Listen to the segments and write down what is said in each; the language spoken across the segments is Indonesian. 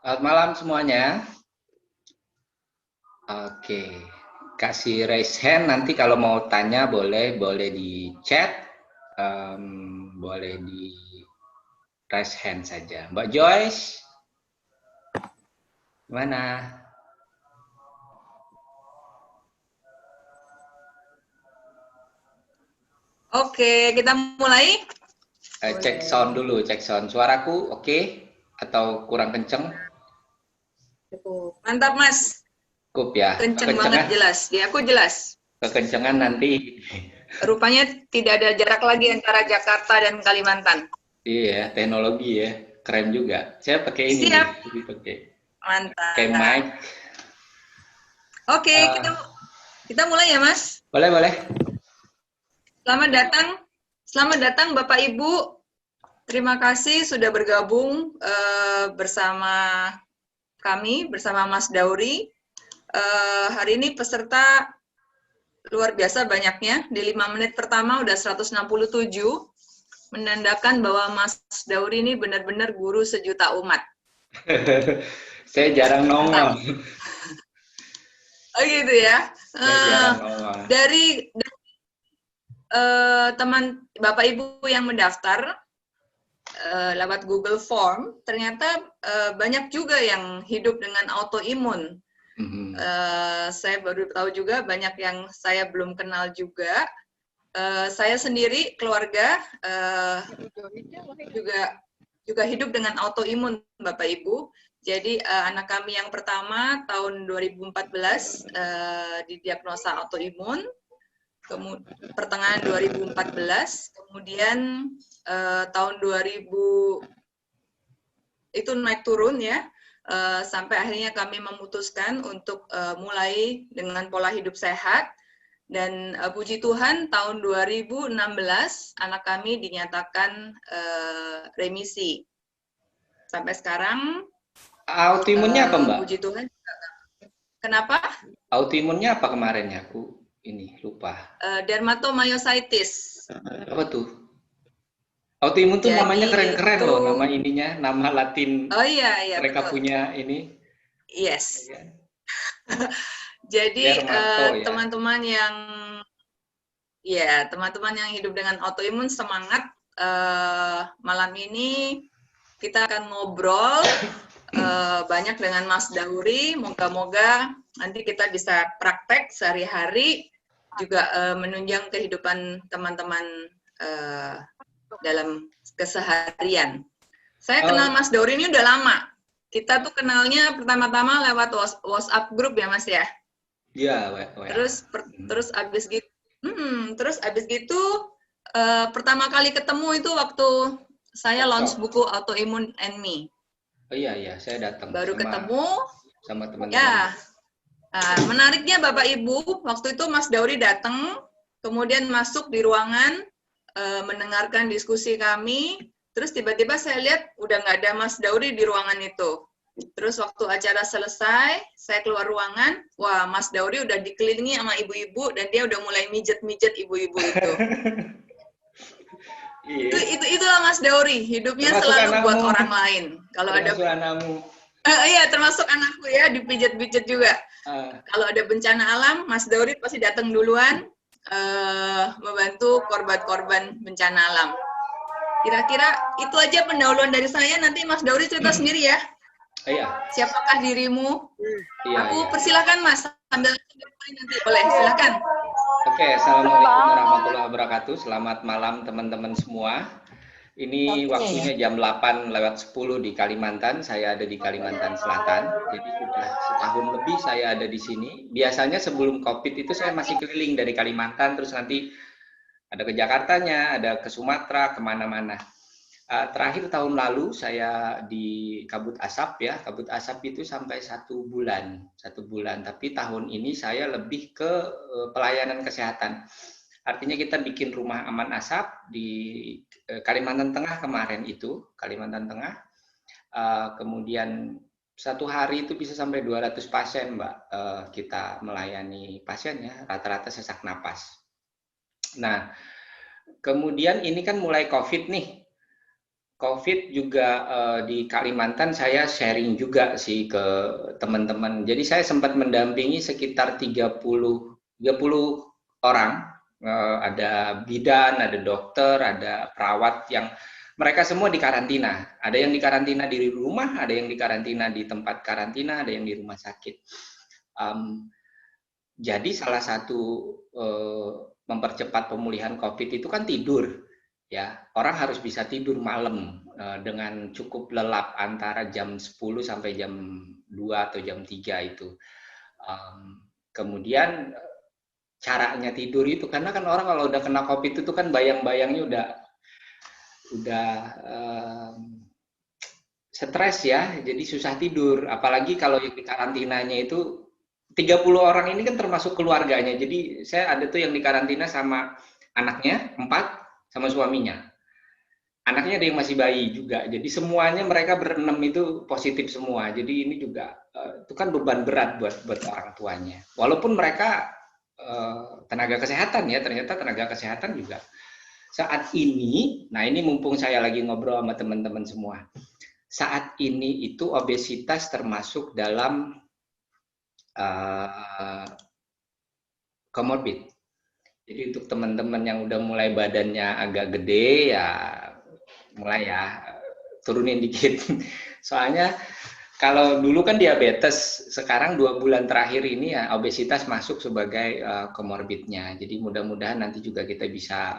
Selamat malam semuanya. Oke, kasih raise hand nanti kalau mau tanya boleh di chat, boleh di raise hand saja. Mbak Joyce, gimana? Oke, kita mulai. Cek sound dulu, cek sound. Suaraku oke atau kurang kenceng? Mantap, Mas. Cukup ya. Kenceng banget, jelas. Di aku jelas. Kekencengan nanti. Rupanya tidak ada jarak lagi antara Jakarta dan Kalimantan. Iya, teknologi ya, keren juga. Saya pakai ini nih, Siap. pakai mic. Mantap. Oke, Uh, kita mulai ya, Mas. boleh. Selamat datang. Selamat datang, Bapak Ibu. Terima kasih sudah bergabung bersama kami, bersama Mas Dauri. Hari ini peserta luar biasa banyaknya. Di 5 menit pertama udah 167. Menandakan bahwa Mas Dauri ini benar-benar guru sejuta umat. Saya jarang nongol. Oh gitu ya. Saya jarang nongol. Dari teman Bapak Ibu yang mendaftar lewat Google Form, ternyata banyak juga yang hidup dengan autoimun. Saya baru tahu juga banyak yang saya belum kenal juga. Saya sendiri keluarga juga hidup dengan autoimun, Bapak Ibu. Jadi anak kami yang pertama tahun 2014 didiagnosa autoimun, pertengahan 2014, kemudian tahun 2000 itu naik turun ya, sampai akhirnya kami memutuskan untuk mulai dengan pola hidup sehat. Dan puji Tuhan tahun 2016 anak kami dinyatakan remisi. Sampai sekarang autoimunnya apa, Mbak? Puji Tuhan. Kenapa? Autoimunnya apa kemarin ya? Aku ini lupa. Dermatomyositis. Apa tuh? Autoimun tuh namanya keren-keren loh, nama ininya, nama Latin. Oh iya, mereka betul. punya ini. Yes. Jadi teman-teman yang hidup dengan autoimun semangat. Malam ini kita akan ngobrol banyak dengan Mas Dauri. Moga-moga nanti kita bisa praktek sehari-hari juga menunjang kehidupan teman-teman dalam keseharian. Saya kenal Mas Dauri ini udah lama. Kita tuh kenalnya pertama-tama lewat WhatsApp grup ya, Mas ya. Iya, Terus abis gitu pertama kali ketemu itu waktu saya launch buku Autoimmune and Me. Oh iya, saya datang. Baru ketemu sama teman-teman. Ya, menariknya Bapak Ibu, waktu itu Mas Dauri datang, kemudian masuk di ruangan, mendengarkan diskusi kami, terus tiba-tiba saya lihat udah nggak ada Mas Dauri di ruangan itu. Terus waktu acara selesai, saya keluar ruangan, wah Mas Dauri udah dikelilingi sama ibu-ibu dan dia udah mulai mijet-mijet ibu-ibu itu. Itulah Mas Dauri, hidupnya termasuk selalu anakmu. Buat orang lain. Kalau ada anakmu. Iya, termasuk anakku ya, dipijat-pijat juga. Kalau ada bencana alam, Mas Dauri pasti datang duluan membantu korban-korban bencana alam. Kira-kira itu aja pendahuluan dari saya, nanti Mas Dauri cerita sendiri ya. Iya. Siapakah dirimu? Aku persilakan Mas, sambil nanti boleh, silakan. Oke, Assalamualaikum warahmatullahi wabarakatuh. Selamat malam teman-teman semua. Ini waktunya jam 8:10 di Kalimantan. Saya ada di Kalimantan Selatan. Jadi sudah setahun lebih saya ada di sini. Biasanya sebelum COVID itu saya masih keliling dari Kalimantan, terus nanti ada ke Jakartanya, ada ke Sumatera, kemana-mana. Terakhir tahun lalu saya di Kabut Asap ya. Kabut Asap itu sampai 1 bulan. Tapi tahun ini saya lebih ke pelayanan kesehatan. Artinya kita bikin rumah aman asap di Kalimantan Tengah kemarin itu, Kalimantan Tengah. Kemudian satu hari itu bisa sampai 200 pasien, Mbak. Kita melayani pasiennya, rata-rata sesak napas. Nah, kemudian ini kan mulai COVID nih. COVID juga di Kalimantan saya sharing juga sih ke teman-teman. Jadi saya sempat mendampingi sekitar 30 orang. Ada bidan, ada dokter, ada perawat yang mereka semua di karantina. Ada yang di karantina di rumah, ada yang di karantina di tempat karantina, ada yang di rumah sakit. Jadi salah satu mempercepat pemulihan COVID itu kan tidur. Ya, orang harus bisa tidur malam dengan cukup lelap antara jam 10 sampai jam 2 atau jam 3 itu. Kemudian caranya tidur itu, karena kan orang kalau udah kena COVID itu kan bayang-bayangnya udah stres ya, jadi susah tidur. Apalagi kalau yang di karantinanya itu 30 orang ini kan termasuk keluarganya. Jadi saya ada tuh yang di karantina sama anaknya 4 sama suaminya. Anaknya ada yang masih bayi juga. Jadi semuanya mereka berenam itu positif semua. Jadi ini juga itu kan beban berat buat orang tuanya. Walaupun mereka tenaga kesehatan ya, ternyata tenaga kesehatan juga saat ini. Nah ini mumpung saya lagi ngobrol sama teman-teman semua. Saat ini itu obesitas termasuk dalam comorbid. Jadi untuk teman-teman yang udah mulai badannya agak gede ya mulai ya turunin dikit. Soalnya kalau dulu kan diabetes, sekarang 2 bulan terakhir ini ya obesitas masuk sebagai comorbidnya. Jadi mudah-mudahan nanti juga kita bisa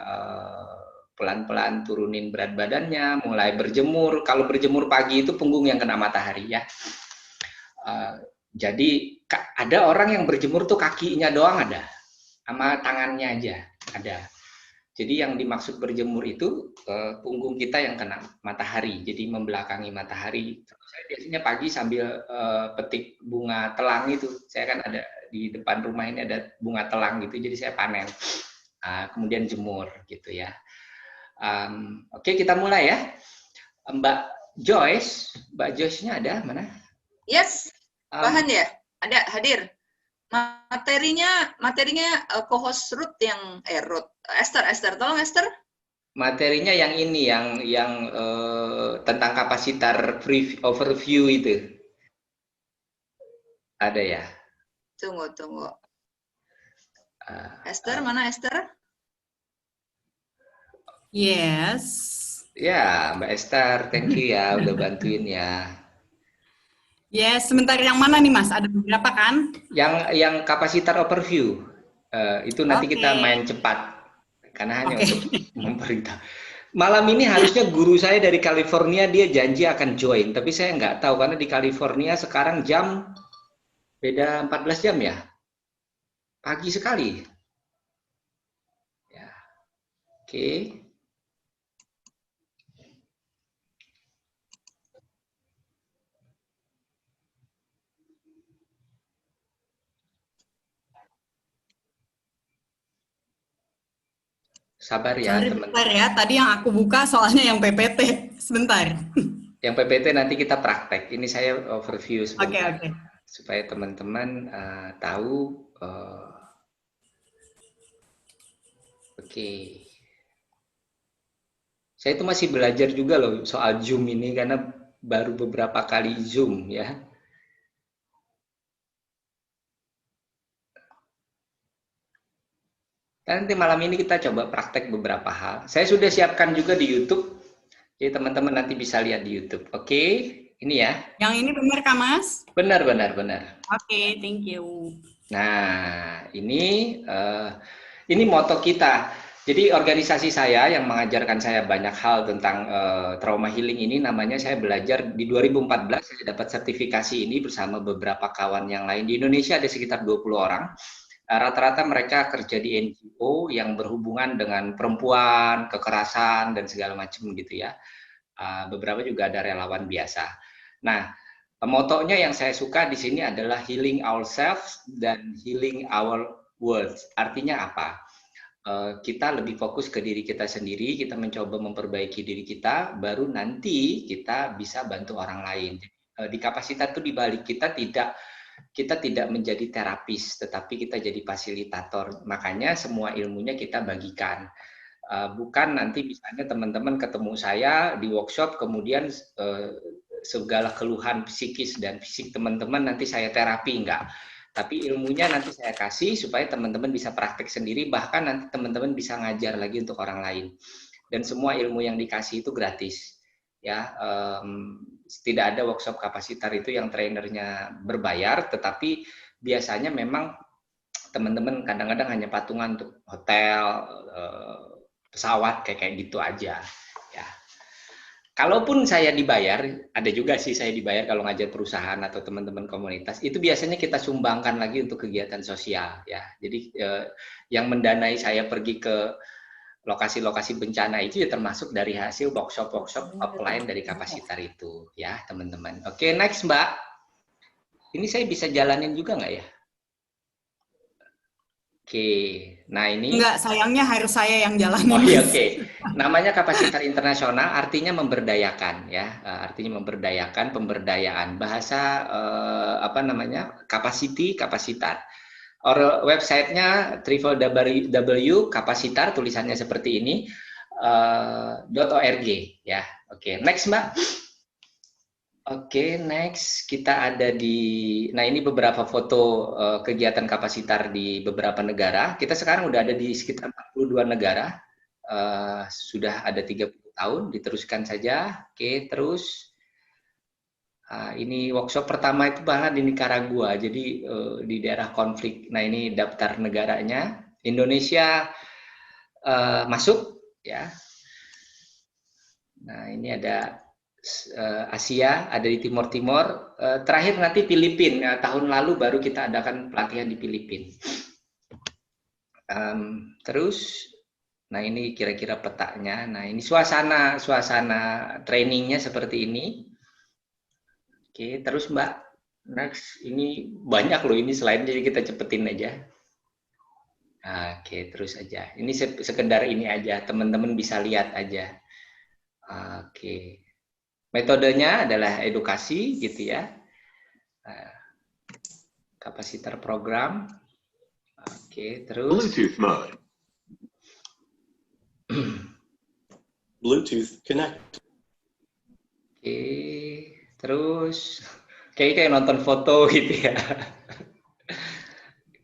pelan-pelan turunin berat badannya, mulai berjemur. Kalau berjemur pagi itu punggung yang kena matahari ya. Jadi ada orang yang berjemur tuh kakinya doang ada, sama tangannya aja ada. Jadi yang dimaksud berjemur itu punggung kita yang kena matahari, jadi membelakangi matahari. Saya biasanya pagi sambil petik bunga telang itu. Saya kan ada di depan rumah ini ada bunga telang gitu, jadi saya panen. Kemudian jemur gitu ya. Oke, kita mulai ya. Mbak Joyce-nya ada mana? Yes, bahan ya? Ada hadir. Materinya co-host Ruth yang Ruth. Esther, tolong Esther. Materinya yang ini yang tentang kapasitor overview itu. Ada ya? Tunggu. Esther, mana Esther? Yes. Ya, Mbak Esther, thank you ya udah bantuin ya. Yes, sebentar yang mana nih Mas? Ada beberapa kan? Yang kapasitor overview. Itu nanti kita main cepat. Karena hanya untuk memberitahu. Malam ini harusnya guru saya dari California, dia janji akan join. Tapi saya nggak tahu, karena di California sekarang jam beda 14 jam ya. Pagi sekali. Ya. Oke. Sabar ya, teman-teman. Sebentar ya, tadi yang aku buka soalnya yang PPT. Sebentar. Yang PPT nanti kita praktek. Ini saya overview sebentar. Oke. Supaya teman-teman tahu. Oke. Saya itu masih belajar juga loh soal Zoom ini, karena baru beberapa kali Zoom ya. Nanti malam ini kita coba praktek beberapa hal. Saya sudah siapkan juga di YouTube, jadi teman-teman nanti bisa lihat di YouTube. Oke, ini ya. Yang ini benar kah Mas? Benar. Oke, thank you. Nah, ini moto kita. Jadi organisasi saya yang mengajarkan saya banyak hal tentang trauma healing ini, namanya saya belajar di 2014, saya dapat sertifikasi ini bersama beberapa kawan yang lain. Di Indonesia ada sekitar 20 orang. Rata-rata mereka kerja di NGO yang berhubungan dengan perempuan, kekerasan, dan segala macam gitu ya. Beberapa juga ada relawan biasa. Nah, motonya yang saya suka di sini adalah healing ourselves dan healing our world. Artinya apa? Kita lebih fokus ke diri kita sendiri, kita mencoba memperbaiki diri kita, baru nanti kita bisa bantu orang lain. Di kapasitas itu dibalik kita tidak menjadi terapis, tetapi kita jadi fasilitator. Makanya semua ilmunya kita bagikan. Bukan nanti misalnya teman-teman ketemu saya di workshop, kemudian segala keluhan psikis dan fisik teman-teman nanti saya terapi, enggak. Tapi ilmunya nanti saya kasih supaya teman-teman bisa praktek sendiri, bahkan nanti teman-teman bisa ngajar lagi untuk orang lain. Dan semua ilmu yang dikasih itu gratis. Ya, tidak ada workshop kapasitar itu yang trainernya berbayar, tetapi biasanya memang teman-teman kadang-kadang hanya patungan untuk hotel, pesawat kayak gitu aja ya. Kalaupun saya dibayar, ada juga sih saya dibayar kalau ngajar perusahaan atau teman-teman komunitas, itu biasanya kita sumbangkan lagi untuk kegiatan sosial ya. Jadi yang mendanai saya pergi ke lokasi-lokasi bencana itu ya termasuk dari hasil workshop-workshop offline dari kapasitar itu ya teman-teman. Oke, next Mbak. Ini saya bisa jalanin juga nggak ya? Oke, nah ini Enggak, sayangnya harus saya yang jalanin. oh iya, Mas. oke. Namanya kapasitar internasional, artinya memberdayakan ya, artinya memberdayakan, pemberdayaan. Bahasa apa namanya? Capacity, kapasitar. Websitenya www.kapasitar, tulisannya seperti ini .org ya. Oke, next Mbak. Oke, next kita ada di, nah ini beberapa foto kegiatan kapasitar di beberapa negara. Kita sekarang udah ada di sekitar 42 negara, sudah ada 30 tahun, diteruskan saja. Oke, terus ini workshop pertama itu bahkan di Nicaragua, jadi di daerah konflik. Nah ini daftar negaranya, Indonesia masuk ya. Nah ini ada Asia, ada di Timur Timur. Terakhir nanti Filipina. Tahun lalu baru kita adakan pelatihan di Filipina. Terus, nah ini kira-kira petanya. Nah ini suasana trainingnya seperti ini. Oke, terus Mbak, next ini banyak loh ini selain, jadi kita cepetin aja. Oke, terus aja. Ini sekedar ini aja, teman-teman bisa lihat aja. Oke. Metodenya adalah edukasi gitu ya. Kapasitar program. Oke, terus Bluetooth mode. Bluetooth connect. Oke, terus kayak nonton foto gitu ya.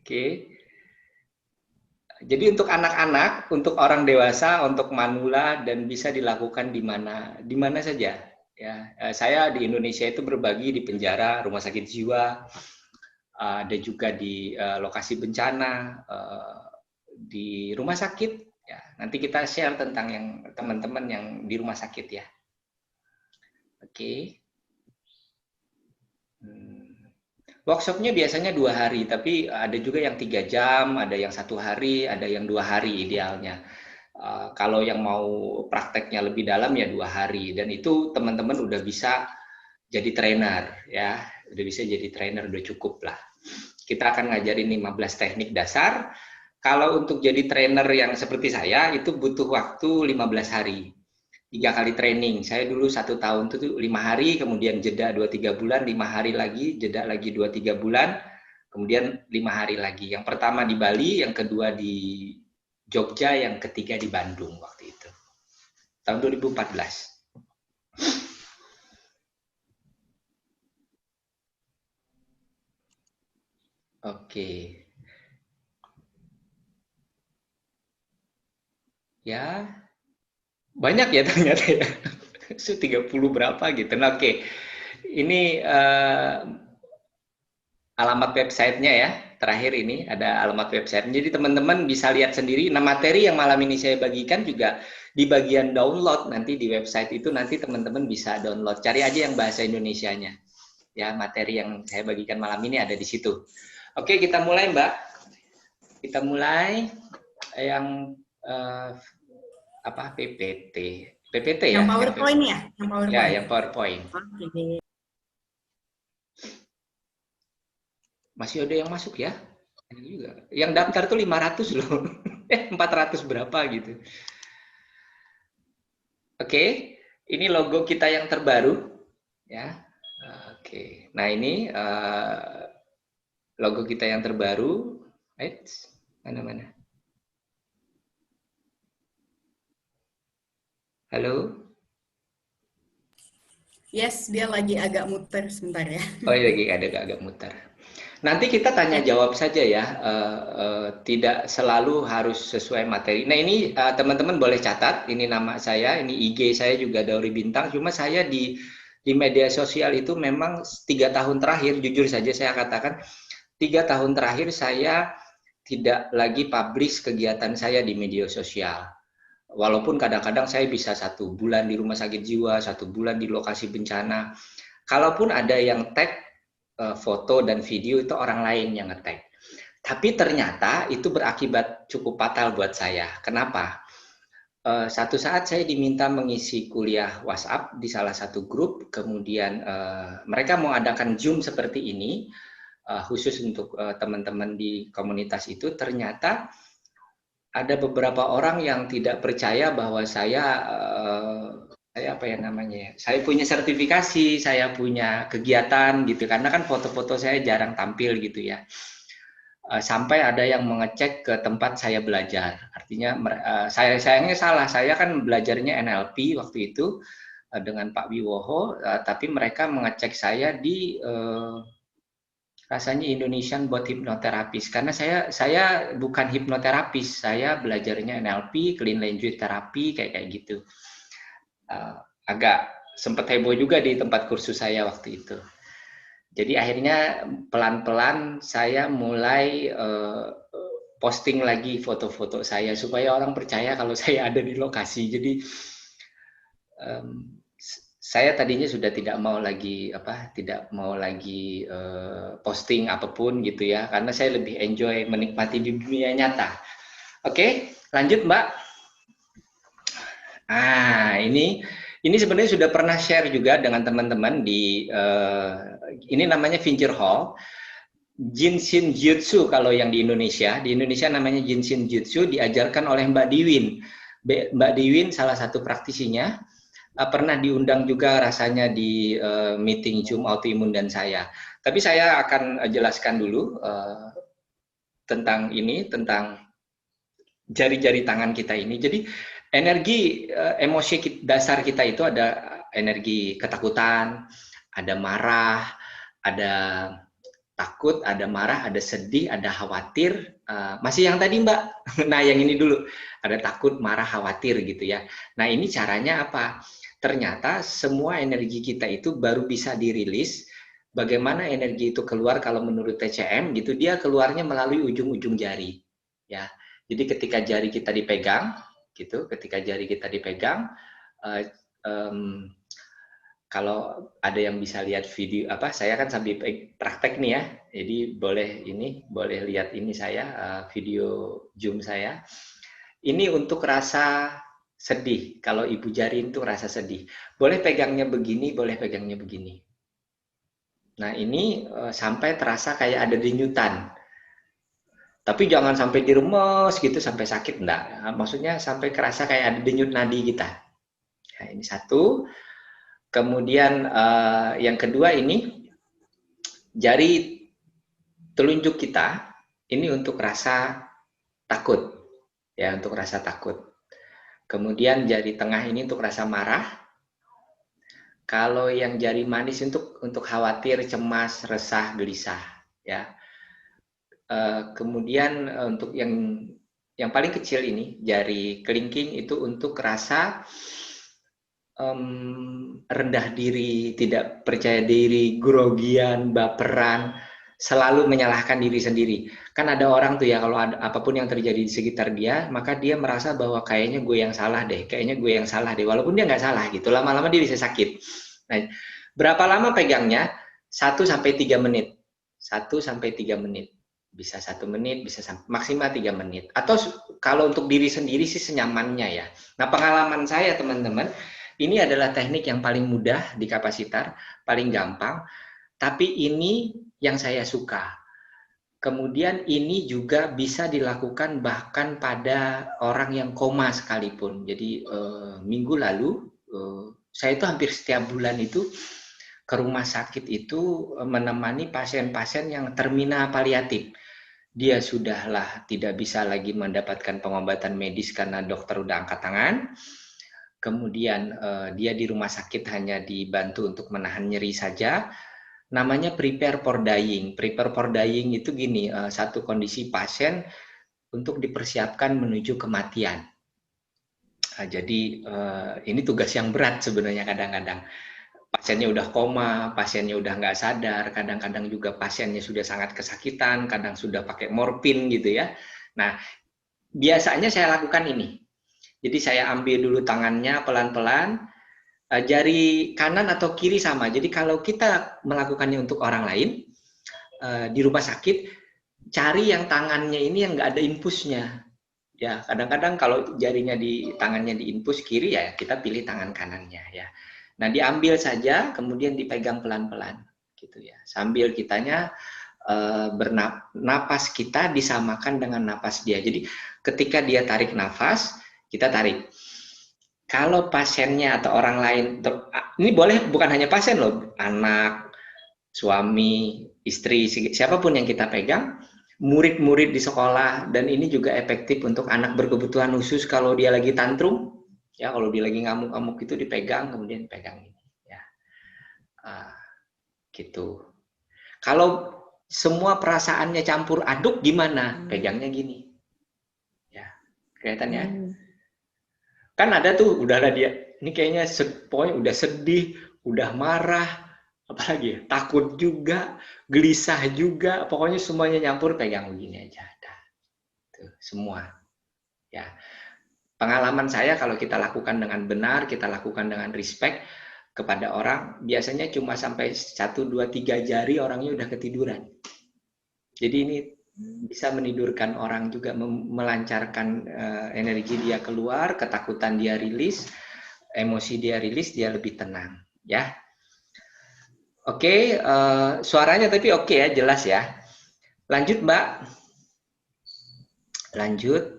Oke. Jadi untuk anak-anak, untuk orang dewasa, untuk manula dan bisa dilakukan di mana saja. Ya, saya di Indonesia itu berbagi di penjara, rumah sakit jiwa, ada juga di lokasi bencana, di rumah sakit. Ya, nanti kita share tentang yang teman-teman yang di rumah sakit ya. Oke. Workshopnya biasanya 2 hari, tapi ada juga yang 3 jam, ada yang 1 hari, ada yang 2 hari idealnya. Kalau yang mau prakteknya lebih dalam ya 2 hari, dan itu teman-teman udah bisa jadi trainer ya, udah bisa jadi trainer, udah cukup lah. Kita akan ngajarin 15 teknik dasar. Kalau untuk jadi trainer yang seperti saya itu butuh waktu 15 hari. 3 kali training. Saya dulu 1 tahun itu 5 hari, kemudian jeda 2-3 bulan, 5 hari lagi, jeda lagi 2-3 bulan, kemudian 5 hari lagi. Yang pertama di Bali, yang kedua di Jogja, yang ketiga di Bandung waktu itu. Tahun 2014. Oke. Ya, banyak ya ternyata ya. 30 berapa gitu. Nah, oke. Ini alamat websitenya ya. Terakhir ini ada alamat website. Jadi teman-teman bisa lihat sendiri. Nah, materi yang malam ini saya bagikan juga di bagian download nanti di website itu, nanti teman-teman bisa download. Cari aja yang bahasa Indonesianya. Ya, materi yang saya bagikan malam ini ada di situ. Oke, kita mulai Mbak. Kita mulai yang apa PPT. PPT ya? Yang PowerPoint ya? Yang PowerPoint. Ya, yang PowerPoint. Oke. Masih ada yang masuk ya? Juga. Yang daftar tuh 500 loh. 400 berapa gitu. Oke, ini logo kita yang terbaru ya. Oke. Nah, ini logo kita yang terbaru. Mana? Halo? Yes, dia lagi agak muter sebentar ya. Oh, iya, lagi agak muter. Nanti kita tanya jawab saja ya, tidak selalu harus sesuai materi. Nah ini teman-teman boleh catat, ini nama saya, ini IG saya juga Dauri Bintang. Cuma saya di media sosial itu memang 3 tahun terakhir, jujur saja saya katakan 3 tahun terakhir saya tidak lagi publish kegiatan saya di media sosial. Walaupun kadang-kadang saya bisa 1 bulan di rumah sakit jiwa, 1 bulan di lokasi bencana. Kalaupun ada yang tag foto dan video itu orang lain yang nge-tag. Tapi ternyata itu berakibat cukup fatal buat saya. Kenapa? Satu saat saya diminta mengisi kuliah WhatsApp di salah satu grup, kemudian mereka mau adakan Zoom seperti ini, khusus untuk teman-teman di komunitas itu. Ternyata ada beberapa orang yang tidak percaya bahwa saya apa ya namanya, saya punya sertifikasi, saya punya kegiatan gitu, karena kan foto-foto saya jarang tampil gitu ya. Sampai ada yang mengecek ke tempat saya belajar, artinya saya sayangnya salah, saya kan belajarnya NLP waktu itu dengan Pak Wiwoho, tapi mereka mengecek saya di rasanya Indonesian Bot Hypnotherapist, karena saya bukan hipnoterapis, saya belajarnya NLP, Clean Language Therapy kayak gitu. Agak sempat heboh juga di tempat kursus saya waktu itu. Jadi akhirnya pelan-pelan saya mulai posting lagi foto-foto saya supaya orang percaya kalau saya ada di lokasi. Jadi saya tadinya sudah tidak mau lagi posting apapun gitu ya, karena saya lebih enjoy menikmati di dunia nyata. Oke, lanjut Mbak. Ini sebenarnya sudah pernah share juga dengan teman-teman di ini namanya Venture Hall. Jinshin Jutsu kalau yang di Indonesia namanya Jinshin Jutsu, diajarkan oleh Mbak Diwin. Mbak Diwin salah satu praktisinya, pernah diundang juga rasanya di meeting Zoom autoimun dan saya. Tapi saya akan jelaskan dulu tentang jari-jari tangan kita ini. Jadi energi emosi dasar kita itu ada energi ketakutan, ada marah, ada takut, ada marah, ada sedih, ada khawatir. Masih yang tadi Mbak? Nah yang ini dulu, ada takut, marah, khawatir gitu ya. Nah ini caranya apa? Ternyata semua energi kita itu baru bisa dirilis. Bagaimana energi itu keluar kalau menurut TCM gitu, dia keluarnya melalui ujung-ujung jari. Ya, jadi ketika jari kita dipegang, gitu, kalau ada yang bisa lihat video saya kan sambil praktek nih ya, jadi boleh lihat ini saya video Zoom saya. Ini untuk rasa sedih. Kalau ibu jari itu rasa sedih, boleh pegangnya begini, boleh pegangnya begini. Nah ini sampai terasa kayak ada denyutan. Tapi jangan sampai diremes gitu sampai sakit, enggak. Maksudnya sampai kerasa kayak ada denyut nadi kita. Nah, ini satu. Kemudian yang kedua ini jari telunjuk kita ini untuk rasa takut, ya, untuk rasa takut. Kemudian jari tengah ini untuk rasa marah. Kalau yang jari manis untuk khawatir, cemas, resah, gelisah, ya. Kemudian untuk yang paling kecil ini jari kelingking itu untuk rasa rendah diri, tidak percaya diri, grogian, baperan, selalu menyalahkan diri sendiri. Kan ada orang tuh ya, kalau ada apapun yang terjadi di sekitar dia, maka dia merasa bahwa kayaknya gue yang salah deh, walaupun dia nggak salah gitu. Lama-lama dia bisa sakit. Nah, berapa lama pegangnya? 1-3 menit. 1-3 menit. Bisa 1 menit, bisa maksimal 3 menit. Atau kalau untuk diri sendiri sih senyamannya ya. Nah, pengalaman saya teman-teman, ini adalah teknik yang paling mudah di kapasitar, paling gampang, tapi ini yang saya suka. Kemudian ini juga bisa dilakukan bahkan pada orang yang koma sekalipun. Jadi minggu lalu, saya itu hampir setiap bulan itu ke rumah sakit itu menemani pasien-pasien yang terminal paliatif. Dia sudahlah tidak bisa lagi mendapatkan pengobatan medis karena dokter udah angkat tangan. kemudian dia di rumah sakit hanya dibantu untuk menahan nyeri saja, namanya prepare for dying. Prepare for dying itu gini, satu kondisi pasien untuk dipersiapkan menuju kematian. Jadi ini tugas yang berat sebenarnya kadang-kadang. Pasiennya udah koma, pasiennya udah nggak sadar, kadang-kadang juga pasiennya sudah sangat kesakitan, kadang sudah pakai morfin gitu ya. Nah, biasanya saya lakukan ini. Jadi saya ambil dulu tangannya pelan-pelan, jari kanan atau kiri sama. Jadi kalau kita melakukannya untuk orang lain, di rumah sakit, cari yang tangannya ini yang nggak ada infusnya. Ya, kadang-kadang kalau jarinya di tangannya di infus kiri ya kita pilih tangan kanannya ya. Nah, diambil saja, kemudian dipegang pelan-pelan, gitu ya. Sambil kitanya bernapas kita disamakan dengan napas dia. Jadi, ketika dia tarik nafas, kita tarik. Kalau pasiennya atau orang lain, ini boleh bukan hanya pasien loh, anak, suami, istri, siapapun yang kita pegang, murid-murid di sekolah, dan ini juga efektif untuk anak berkebutuhan khusus kalau dia lagi tantrum. Ya, kalau dia lagi ngamuk-ngamuk itu dipegang, kemudian pegang ini. Ya, gitu. Kalau semua perasaannya campur aduk gimana? Pegangnya gini. Ya, kelihatan ya? Kan ada tuh, udahlah dia. Ini kayaknya pokoknya udah sedih, udah marah, apalagi ya, takut juga, gelisah juga, pokoknya semuanya nyampur, pegang begini aja. Tuh, semua. Ya. Pengalaman saya kalau kita lakukan dengan benar, kita lakukan dengan respect kepada orang, biasanya cuma sampai 1, 2, 3 jari orangnya udah ketiduran. Jadi ini bisa menidurkan orang juga, melancarkan energi dia keluar, ketakutan dia rilis, emosi dia rilis, dia lebih tenang. Ya, oke, suaranya tapi oke ya, jelas ya. Lanjut Mbak. Lanjut.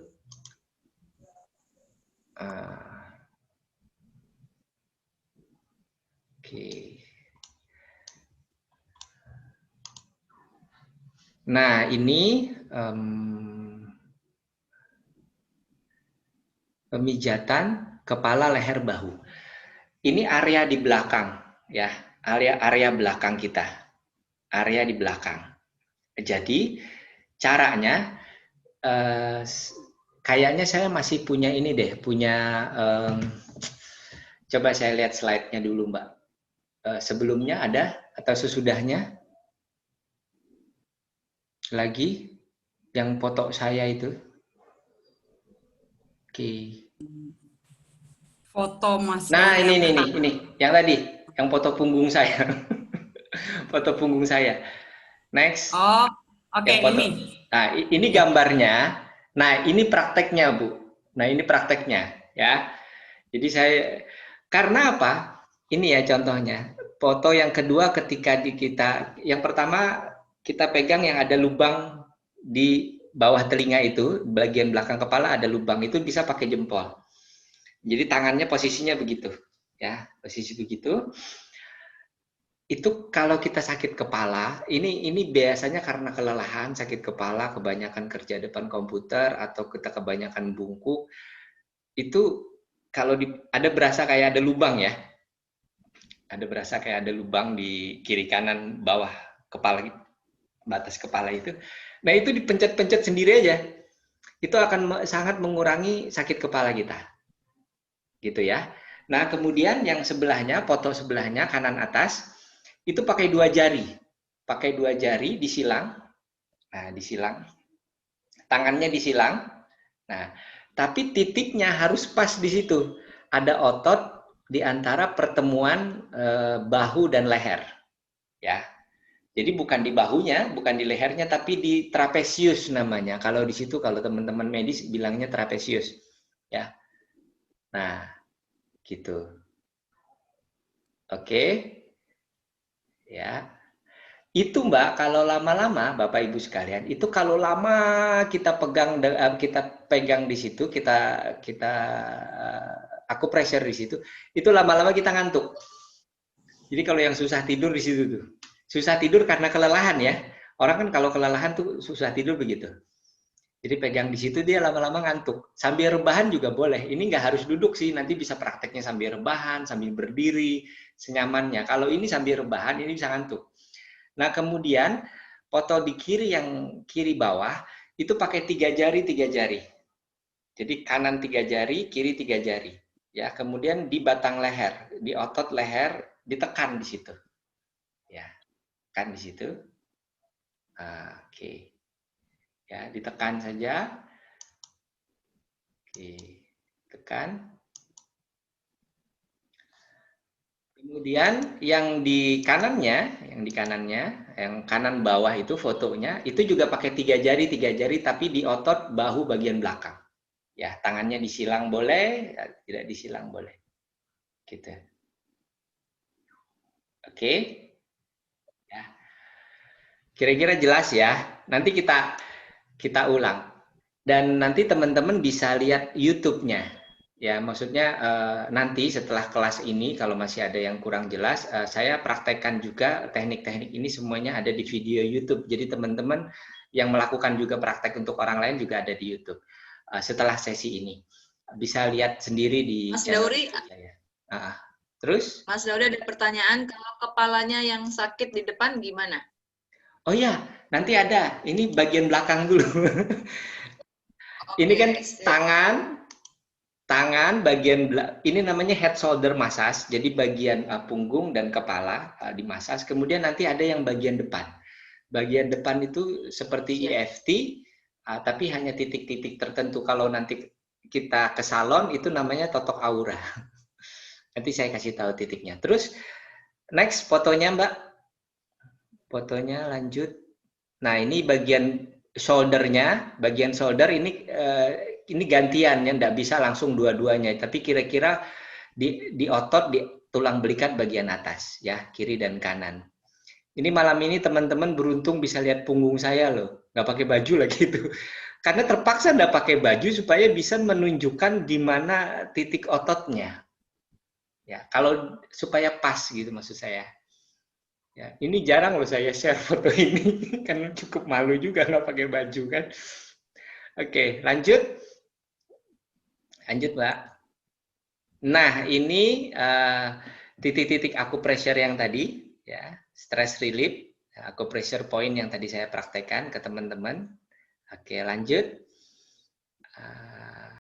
Oke. Nah, ini pemijatan kepala, leher, bahu. Ini area di belakang, ya, area belakang kita, area di belakang. Jadi caranya, kayaknya saya masih punya ini deh, punya. Coba saya lihat slide-nya dulu, Mbak. Sebelumnya ada atau sesudahnya? Lagi yang foto saya itu. Oke. Foto Mas. Nah, ini yang tadi, yang foto punggung saya. Foto punggung saya. Next. Oh, oke, ini. Nah, ini gambarnya. Nah, ini prakteknya, Bu. Nah, ini prakteknya, ya. Jadi saya, karena apa? Ini ya contohnya. Foto yang kedua ketika kita, yang pertama kita pegang yang ada lubang di bawah telinga itu, bagian belakang kepala ada lubang, itu bisa pakai jempol. Jadi tangannya posisinya begitu, ya, posisi begitu. Itu kalau kita sakit kepala, ini biasanya karena kelelahan, sakit kepala, kebanyakan kerja depan komputer atau kita kebanyakan bungkuk, itu kalau ada berasa kayak ada lubang ya, ada berasa kayak ada lubang di kiri kanan bawah kepala, batas kepala itu. Nah, itu dipencet-pencet sendiri aja, itu akan sangat mengurangi sakit kepala kita. Gitu ya. Nah, kemudian yang sebelahnya, foto sebelahnya kanan atas, itu pakai 2 jari. Pakai 2 jari disilang. Nah, disilang. Tangannya disilang. Nah, tapi titiknya harus pas di situ. Ada otot di antara pertemuan bahu dan leher. Ya. Jadi bukan di bahunya, bukan di lehernya, tapi di trapesius namanya. Kalau di situ, kalau teman-teman medis bilangnya trapesius. Ya. Nah, gitu. Oke. Ya. Itu Mbak, kalau lama-lama Bapak Ibu sekalian, itu kalau lama kita pegang di situ, aku pressure di situ, itu lama-lama kita ngantuk. Jadi kalau yang susah tidur di situ tuh. Susah tidur karena kelelahan ya. Orang kan kalau kelelahan tuh susah tidur begitu. Jadi pegang di situ dia lama-lama ngantuk. Sambil rebahan juga boleh. Ini nggak harus duduk sih, nanti bisa prakteknya sambil rebahan, sambil berdiri, senyamannya. Kalau ini sambil rebahan, ini bisa ngantuk. Nah, kemudian foto di kiri yang kiri bawah, itu pakai 3 jari, 3 jari. Jadi kanan 3 jari, kiri 3 jari. Ya, kemudian di batang leher, di otot leher, ditekan di situ. Ya, tekan di situ. Oke. Ya, ditekan saja. Oke, tekan. Kemudian yang di kanannya, yang kanan bawah itu fotonya, itu juga pakai 3 jari, tapi di otot bahu bagian belakang. Ya, tangannya disilang boleh, tidak disilang boleh. Gitu. Oke. Ya. Kira-kira jelas ya. Nanti kita ulang. Dan nanti teman-teman bisa lihat YouTube-nya. Ya, maksudnya nanti setelah kelas ini kalau masih ada yang kurang jelas, saya praktekkan juga teknik-teknik ini semuanya ada di video YouTube. Jadi teman-teman yang melakukan juga praktek untuk orang lain juga ada di YouTube. Setelah sesi ini bisa lihat sendiri di Mas channel Dauri, saya. Terus? Mas Dauri ada pertanyaan, kalau kepalanya yang sakit di depan gimana? Oh ya, nanti ada. Ini bagian belakang dulu. Ini Oke, kan sip. tangan bagian ini namanya head shoulder massage. Jadi bagian punggung dan kepala dimasas. Kemudian nanti ada yang bagian depan. Bagian depan itu seperti EFT, tapi hanya titik-titik tertentu. Kalau nanti kita ke salon itu namanya totok aura. Nanti saya kasih tahu titiknya. Terus next fotonya Mbak. Fotonya lanjut. Nah, ini bagian shoulder-nya, bagian shoulder ini gantian ya, nggak bisa langsung dua-duanya, tapi kira-kira di otot di tulang belikat bagian atas ya, kiri dan kanan. Ini malam ini teman-teman beruntung bisa lihat punggung saya loh, nggak pakai baju lagi itu. Karena terpaksa nggak pakai baju supaya bisa menunjukkan di mana titik ototnya. Ya, kalau supaya pas gitu maksud saya. Ya, ini jarang loh saya share foto ini, kan cukup malu juga nggak pakai baju kan. Oke, lanjut. Lanjut, Mbak. Nah, ini titik-titik acupressure yang tadi, ya, stress relief, acupressure point yang tadi saya praktekkan ke teman-teman. Oke, lanjut.